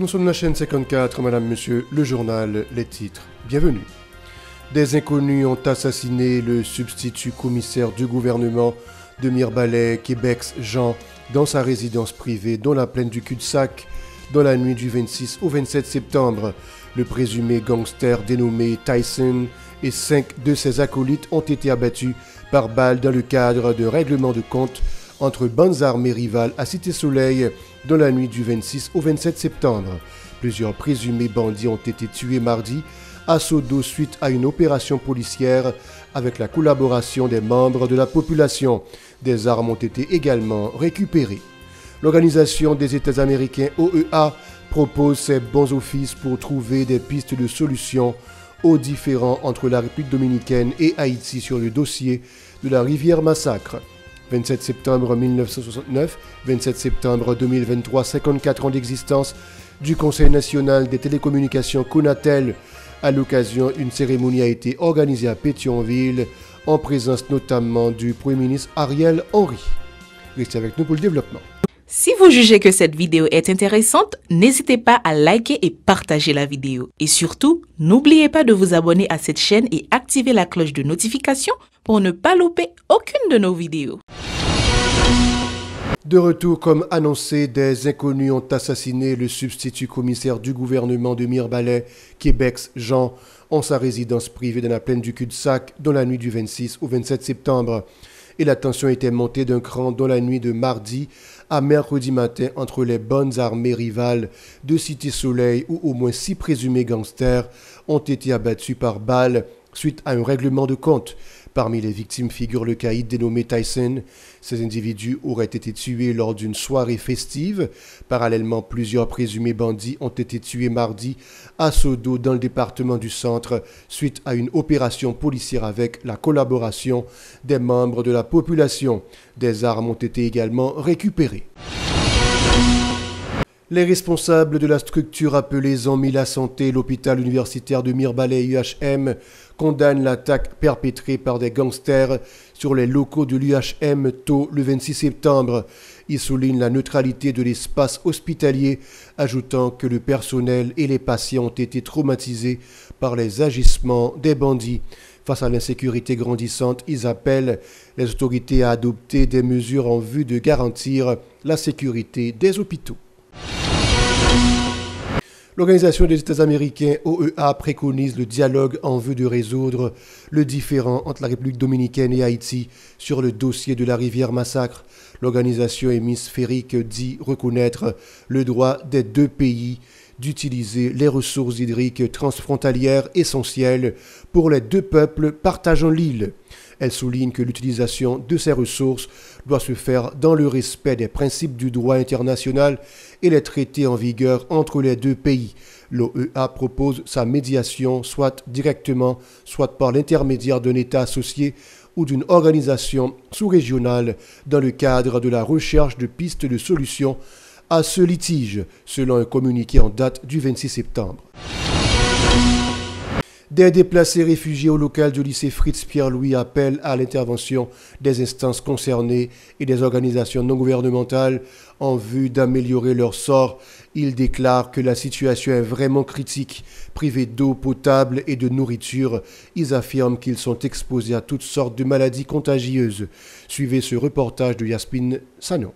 Nous sommes la chaîne 54, madame, monsieur, le journal, les titres. Bienvenue. Des inconnus ont assassiné le substitut commissaire du gouvernement de Mirebalais, Québec, Jean, dans sa résidence privée, dans la plaine du cul-de-sac, dans la nuit du 26 au 27 septembre. Le présumé gangster dénommé Tyson et 5 de ses acolytes ont été abattus par balle dans le cadre de règlement de compte entre bandes armées rivales à Cité-Soleil dans la nuit du 26 au 27 septembre. Plusieurs présumés bandits ont été tués mardi à Sodo suite à une opération policière avec la collaboration des membres de la population. Des armes ont été également récupérées. L'Organisation des États américains OEA propose ses bons offices pour trouver des pistes de solution aux différends entre la République dominicaine et Haïti sur le dossier de la rivière Massacre. 27 septembre 1969, 27 septembre 2023, 54 ans d'existence du Conseil national des télécommunications Conatel. À l'occasion, une cérémonie a été organisée à Pétionville, en présence notamment du Premier ministre Ariel Henry. Restez avec nous pour le développement. Si vous jugez que cette vidéo est intéressante, n'hésitez pas à liker et partager la vidéo. Et surtout, n'oubliez pas de vous abonner à cette chaîne et activer la cloche de notification pour ne pas louper aucune de nos vidéos. De retour, comme annoncé, des inconnus ont assassiné le substitut commissaire du gouvernement de Mirebalais, Québec, Jean, en sa résidence privée dans la plaine du cul-de-sac dans la nuit du 26 au 27 septembre. Et la tension était montée d'un cran dans la nuit de mardi à mercredi matin entre les bonnes armées rivales de Cité-Soleil où au moins 6 présumés gangsters ont été abattus par balles suite à un règlement de compte. Parmi les victimes figure le caïd dénommé Tyson. Ces individus auraient été tués lors d'une soirée festive. Parallèlement, plusieurs présumés bandits ont été tués mardi à Sodo dans le département du Centre suite à une opération policière avec la collaboration des membres de la population. Des armes ont été également récupérées. Les responsables de la structure appelée Zami la Santé, l'hôpital universitaire de Mirebalais UHM, condamnent l'attaque perpétrée par des gangsters sur les locaux de l'UHM tôt le 26 septembre. Ils soulignent la neutralité de l'espace hospitalier, ajoutant que le personnel et les patients ont été traumatisés par les agissements des bandits. Face à l'insécurité grandissante, ils appellent les autorités à adopter des mesures en vue de garantir la sécurité des hôpitaux. L'Organisation des États américains OEA préconise le dialogue en vue de résoudre le différend entre la République dominicaine et Haïti sur le dossier de la rivière Massacre. L'organisation hémisphérique dit reconnaître le droit des deux pays d'utiliser les ressources hydriques transfrontalières essentielles pour les deux peuples partageant l'île. Elle souligne que l'utilisation de ces ressources doit se faire dans le respect des principes du droit international et les traités en vigueur entre les deux pays. L'OEA propose sa médiation soit directement, soit par l'intermédiaire d'un État associé ou d'une organisation sous-régionale dans le cadre de la recherche de pistes de solutions à ce litige, selon un communiqué en date du 26 septembre. Des déplacés réfugiés au local du lycée Fritz Pierre-Louis appellent à l'intervention des instances concernées et des organisations non gouvernementales en vue d'améliorer leur sort. Ils déclarent que la situation est vraiment critique. Privés d'eau potable et de nourriture, ils affirment qu'ils sont exposés à toutes sortes de maladies contagieuses. Suivez ce reportage de Yasmine Sanon.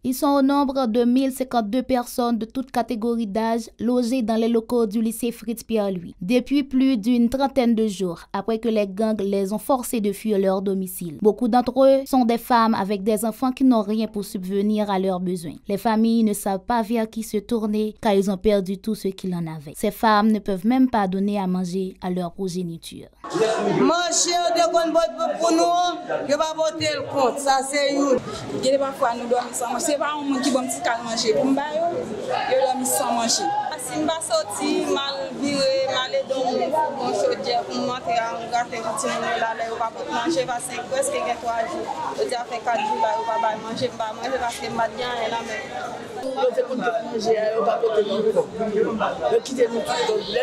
Ils sont au nombre de 1052 personnes de toutes catégories d'âge logées dans les locaux du lycée Fritz Pierre-Louis depuis plus d'une trentaine de jours après que les gangs les ont forcés de fuir leur domicile. Beaucoup d'entre eux sont des femmes avec des enfants qui n'ont rien pour subvenir à leurs besoins. Les familles ne savent pas vers qui se tourner car ils ont perdu tout ce qu'ils en avaient. Ces femmes ne peuvent même pas donner à manger à leur progéniture. Manger de bonne pour nous, je vais voter le compte, ça c'est une. Il y a parfois nous dormons sans manger. C'est pas un monde qui va me manger pour me bailler, je dormir sans manger. Si je vais sortir, mal viré, mal dormir, bon sortir pour monter à un gâteau petit là, je vais pas manger parce que presque 3 jours. Je dis fait 4 jours là, je vais pas manger parce que je vais bien là mais je fais pour manger, je vais pas manger. Je quitte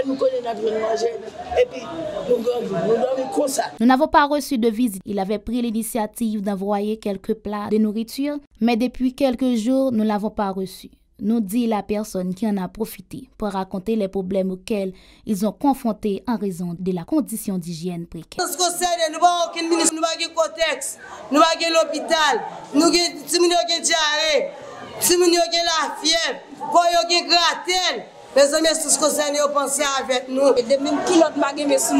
nous connaissons notre manger et puis nous dormons comme ça. Nous n'avons pas reçu de visite. Il avait pris l'initiative d'envoyer quelques plats de nourriture, mais depuis quelques jours, nous ne l'avons pas reçu. nous dit la personne qui en a profité pour raconter les problèmes auxquels ils ont confrontés en raison de la condition d'hygiène précaire. Nous n'avons aucun ministre, nous n'avons aucun cotex, nous n'avons l'hôpital, nous avons diarrhée, nous avons la fièvre, nous avons gratel. Les amis, tout ce que ça nous pensé avec nous. Et même pilote magé mes soins.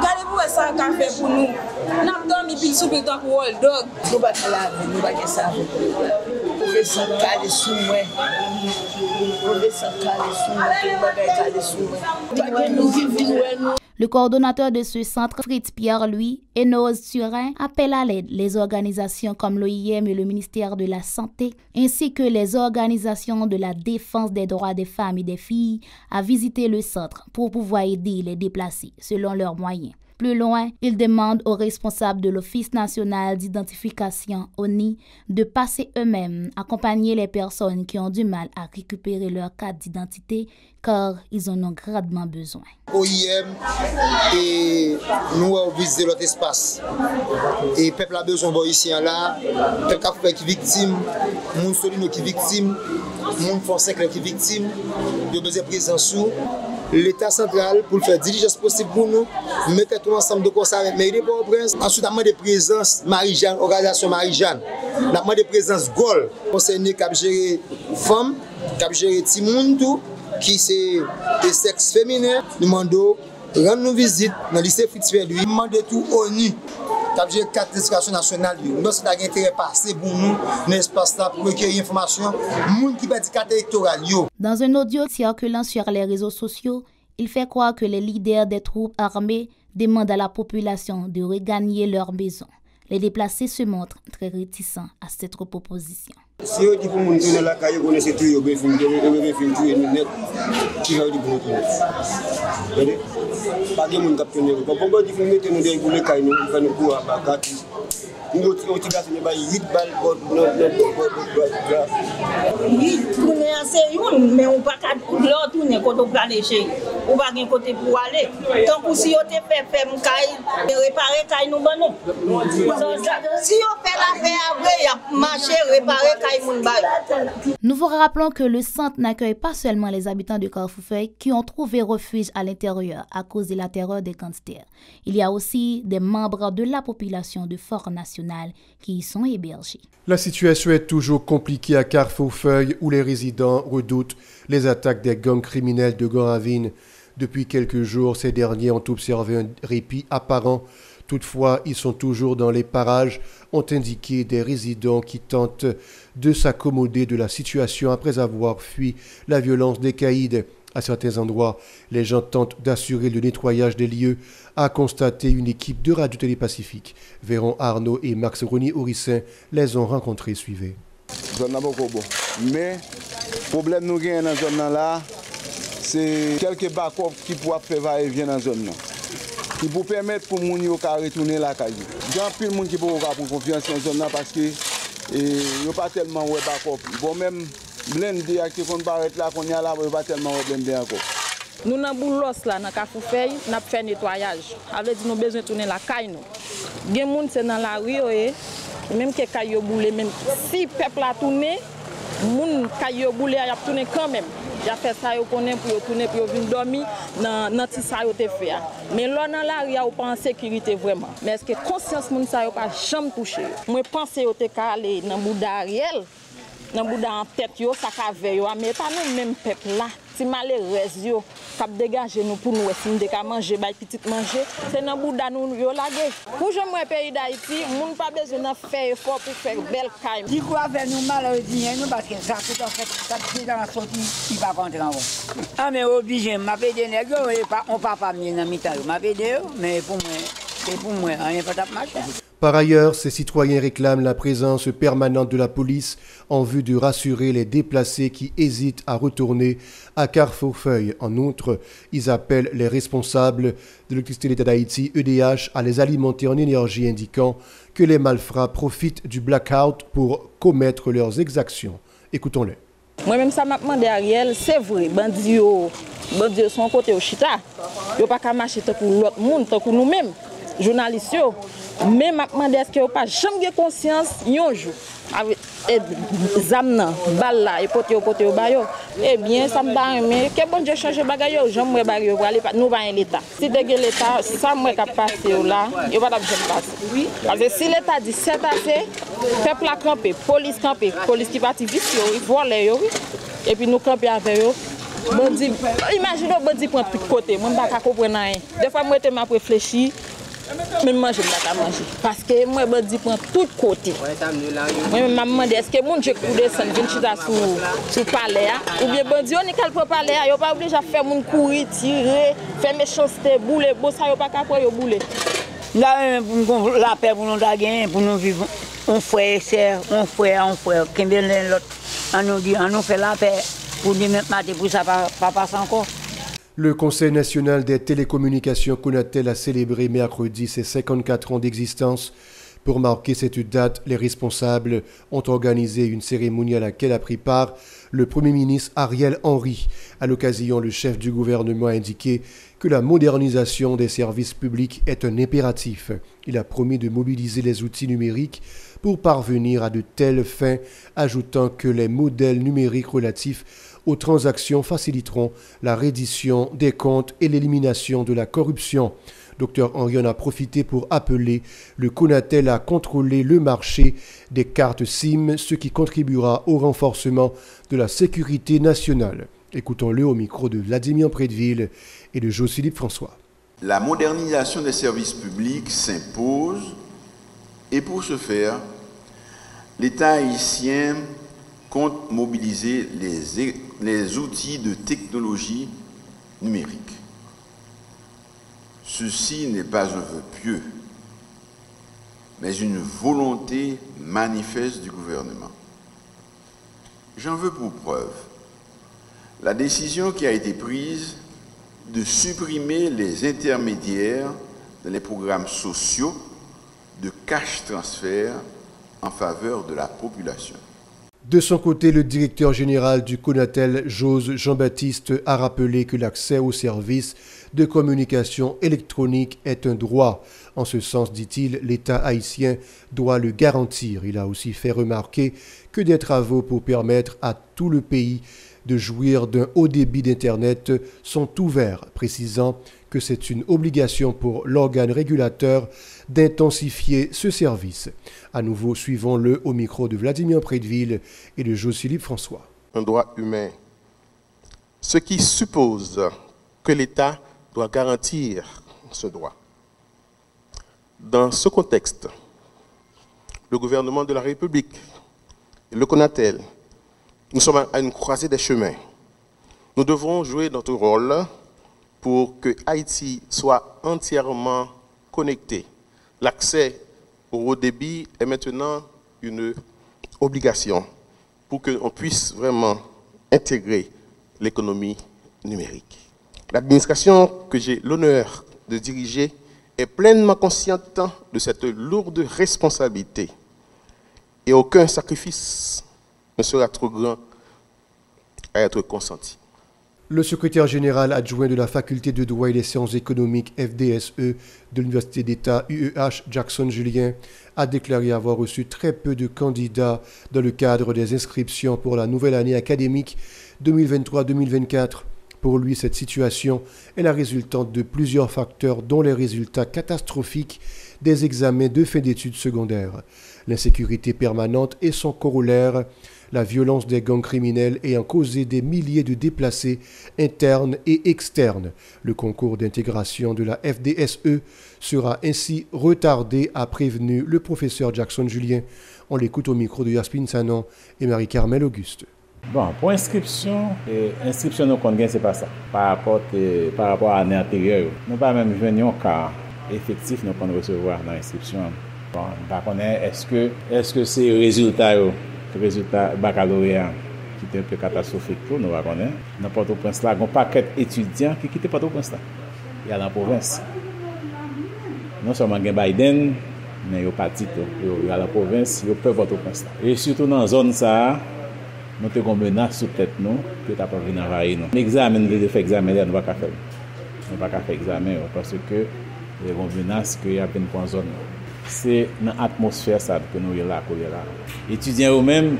Gardez-vous ça café pour nous. N'a dormi pile soupe tant pour old dog. Nous pas là, nous pas que ça. On veut ça caler sous moi. On veut ça caler sous moi, on veut caler sous moi. Pas que nous vivons. Le coordonnateur de ce centre, Fritz Pierre, lui, Enos Turin, appelle à l'aide les organisations comme l'OIM et le ministère de la Santé, ainsi que les organisations de la défense des droits des femmes et des filles à visiter le centre pour pouvoir aider les déplacés selon leurs moyens. Plus loin, il demande aux responsables de l'Office national d'identification, ONI, de passer eux-mêmes, accompagner les personnes qui ont du mal à récupérer leur carte d'identité car ils en ont grandement besoin. OIM et nous avons visité l'autre espace. Et le peuple a besoin de ici là, le peuple qui est victime, le monde solide qui est victime, le monde français qui est victime, il a besoin de présence sous. L'État central, pour faire diligence possible pour nous, mettre tout ensemble de quoi ça avec mairie de Port-au-Prince. Ensuite, on a des présences Marie-Jeanne, organisation Marie-Jeanne. On a des présences Gol, concerné qui a géré femmes, qui a géré Timoun, qui c'est des sexes féminins. Nous demandons rendre nous visite dans le lycée Fritz Pierre. Nous demandons tout ONU. Qui a carte d'éducation nationale. Nous avons intérêt à passer pour nous dans l'espace là pour recueillir l'information. Nous qui ont carte électorale. Dans un audio circulant sur les réseaux sociaux, il fait croire que les leaders des troupes armées demandent à la population de regagner leur maison. Les déplacés se montrent très réticents à cette proposition. Si on dit pour nous tourner la caille, on essaie de tuer, on va tuer nous net. Qui va dire pour nous tourner? Pas de monde qui a tué. Pourquoi dit pour nous mettre nous des pour les cailles, nous faire nous courir à Bakati. Nous on tire ça, nous avons 8 balles pour nous. Oui, tourner assez, mais on pas l'autre tourner quand on va lécher. On va gagner côté pour aller. Tant que si on te fait caille, réparer caille nous banon. Si on fait l'affaire après, il y a marché réparer caille moun bail. Nous vous rappelons que le centre n'accueille pas seulement les habitants de Carrefour-Feuille qui ont trouvé refuge à l'intérieur à cause de la terreur des gangsters. Il y a aussi des membres de la population de Fort National qui y sont hébergés. La situation est toujours compliquée à Carrefour-Feuille où les résidents redoutent les attaques des gangs criminels de Grand-Ravine. Depuis quelques jours, ces derniers ont observé un répit apparent. Toutefois, ils sont toujours dans les parages, ont indiqué des résidents qui tentent de s'accommoder de la situation après avoir fui la violence des caïds. À certains endroits, les gens tentent d'assurer le nettoyage des lieux, a constaté une équipe de Radio Télé Pacifique. Véron Arnaud et Max Rony Orissin les ont rencontrés. Suivez. Mais le problème nous avons dans la zone là, c'est quelques backop qui pourraient faire va-et-vient dans la zone là. Qui pour permettre pour les gens de retourner la caille. Il y a plus de monde qui peut avoir confiance dans la zone là parce que il n'y a pas tellement de backop. Bon même blender qui qu'on paraît là qu'on y a là, il n'y a pas tellement de blender encore. Nous dans boulos là dans Carrefour-Feuille, n'a fait nettoyage. Avec nous besoin de tourner la caille nous. Gen moun c'est dans la rue et même que caille yo boule même si peuple a tourné, moun caille yo boule a tourné quand même. Il a fait ça yo connaît pour tourner pour venir dormir dans ti ça yo te fait. Mais là dans la rue on pas en sécurité vraiment. Mais est-ce que conscience moun ça yo pas jamais touché. Moi penser yo te ka aller dans bouda Ariel. Dans bouda en tête yo ça ka veille yo mais pas nous même peuple là. Si malheureuse yo cap dégager nous pour nous si nous de manger bay petit manger c'est dans bouda nous yo lagué. Pour je moi pays d'Haïti, moun pas besoin de faire effort pour faire belle caille. Dit quoi avec nous malheureusement nous parce que ça tout en fait ça c'est dans la sortie qui va rentrer en haut. Ah mais obligé m'a pédé nèg on pas mieux dans mital m'a pédé mais pour moi c'est pour moi rien pas tap marcher. Par ailleurs, ces citoyens réclament la présence permanente de la police en vue de rassurer les déplacés qui hésitent à retourner à Carrefour-Feuille. En outre, ils appellent les responsables de l'électricité de l'État d'Haïti, EDH, à les alimenter en énergie, indiquant que les malfrats profitent du blackout pour commettre leurs exactions. Écoutons-les. Moi-même, ça m'a demandé à Ariel, c'est vrai, bandits sont côté au chita. Ils n'ont pas qu'à marcher pour l'autre monde, pour nous-mêmes, journalistes. Mais je me demande est-ce que vous n'avez pas jamais conscience un jour. avec zam nan, bal là, et pote au bayo. Eh bien, ça me bat, mais que bon Dieu change bagay yo, j'aime moi bagay yo, nous pas l'État. Si de l'État, ça moi qui passer là, il va pas passer. Parce que si l'État dit c'est assez, peuple a campé, police qui parti vite, il vole yo, et puis nous camper avec eux. Bandi, imaginez bandi prend tout côté, moi pas comprendre rien. Des fois moi je réfléchis, même manger pas manger parce que moi bandi prend tout côté. Moi me demande est-ce que moun je coude descendre venir chita sur palais ou bien bandi on est pour palais, yo pas obligé faire moun courir, tirer, faire méchanceté, bouler, bon ça yo pas capable yo bouler. Là pour la paix pour nous gagner, pour nous vivre on frère sœur, on frère, qu'un l'autre. On nous fait la paix. Le Conseil national des télécommunications Conatel a célébré mercredi ses 54 ans d'existence. Pour marquer cette date, les responsables ont organisé une cérémonie à laquelle a pris part le Premier ministre Ariel Henry. À l'occasion, le chef du gouvernement a indiqué que la modernisation des services publics est un impératif. Il a promis de mobiliser les outils numériques pour parvenir à de telles fins, ajoutant que les modèles numériques relatifs aux transactions faciliteront la reddition des comptes et l'élimination de la corruption. Dr Henry en a profité pour appeler le Conatel à contrôler le marché des cartes SIM, ce qui contribuera au renforcement de la sécurité nationale. Écoutons-le au micro de Vladimir Prédeville et de Josphilippe François. La modernisation des services publics s'impose et pour ce faire, l'État haïtien compte mobiliser les outils de technologie numérique. Ceci n'est pas un vœu pieux, mais une volonté manifeste du gouvernement. J'en veux pour preuve la décision qui a été prise de supprimer les intermédiaires dans les programmes sociaux de cash transfert en faveur de la population. De son côté, le directeur général du Conatel, Jose Jean-Baptiste, a rappelé que l'accès aux services de communication électronique est un droit. En ce sens, dit-il, l'État haïtien doit le garantir. Il a aussi fait remarquer que des travaux pour permettre à tout le pays de jouir d'un haut débit d'Internet sont ouverts, précisant que c'est une obligation pour l'organe régulateur d'intensifier ce service. À nouveau, suivons-le au micro de Vladimir Prédeville et de Josphilippe François. Un droit humain, ce qui suppose que l'État doit garantir ce droit. Dans ce contexte, le gouvernement de la République et le Conatel, nous sommes à une croisée des chemins. Nous devrons jouer notre rôle pour que Haïti soit entièrement connecté. L'accès au haut débit est maintenant une obligation pour qu'on puisse vraiment intégrer l'économie numérique. L'administration que j'ai l'honneur de diriger est pleinement consciente de cette lourde responsabilité et aucun sacrifice ne sera trop grand à être consenti. Le secrétaire général adjoint de la Faculté de droit et des sciences économiques FDSE de l'Université d'État UEH, Jackson Julien, a déclaré avoir reçu très peu de candidats dans le cadre des inscriptions pour la nouvelle année académique 2023-2024. Pour lui, cette situation est la résultante de plusieurs facteurs, dont les résultats catastrophiques des examens de fin d'études secondaires, l'insécurité permanente et son corollaire, la violence des gangs criminels ayant causé des milliers de déplacés internes et externes. Le concours d'intégration de la FDSE sera ainsi retardé, a prévenu le professeur Jackson Julien. On l'écoute au micro de Yasmine Sanon et Marie-Carmel Auguste. Bon, pour inscription, nous connaissons, c'est pas ça. Par rapport à l'année antérieure, nous pas même venir un cas effectif nous pouvons recevoir dans l'inscription. Bon, par contre, est-ce que c'est résultat baccalauréat qui était un peu catastrophique pour nous, dans Port-au-Prince là, il y a un paquet d'étudiants qui quittent Port-au-Prince là. Il y a dans la province. Non seulement Biden, mais il y a parti, il y a la province, il y a peu Port-au-Prince là. Et surtout dans la zone ça, nous avons une menace sous tête nous, que tu n'as pas venir envahir nous. L'examen, nous devons faire examen, nous ne pouvons pas faire. Nous ne pouvons pas faire examen parce que il y a une menace qu'il y a une zone. c'est dans l'atmosphère ça que nous là là. Étudiants eux-mêmes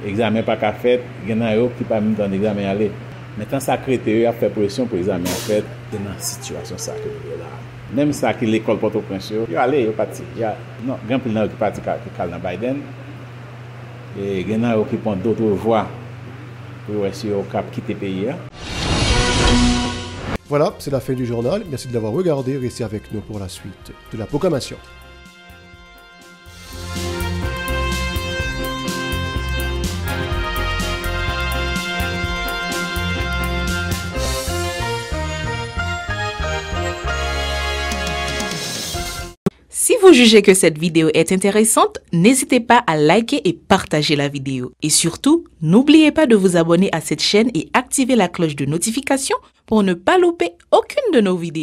examen pas qu'à fait, il y en a qui pas même dans l'examen aller. Maintenant ça crée a fait pression pour l'examen en fait dans situation ça que là. Même ça que l'école Port-au-Prince yo allé yo parti. Non, grand pile qui parti dans Biden. Et il y en a qui prend d'autres voies pour essayer au cap quitter le pays. Voilà, c'est la fin du journal. Merci de l'avoir regardé. Restez avec nous pour la suite de la proclamation. Si vous jugez que cette vidéo est intéressante, n'hésitez pas à liker et partager la vidéo. Et surtout, n'oubliez pas de vous abonner à cette chaîne et activer la cloche de notification pour ne pas louper aucune de nos vidéos.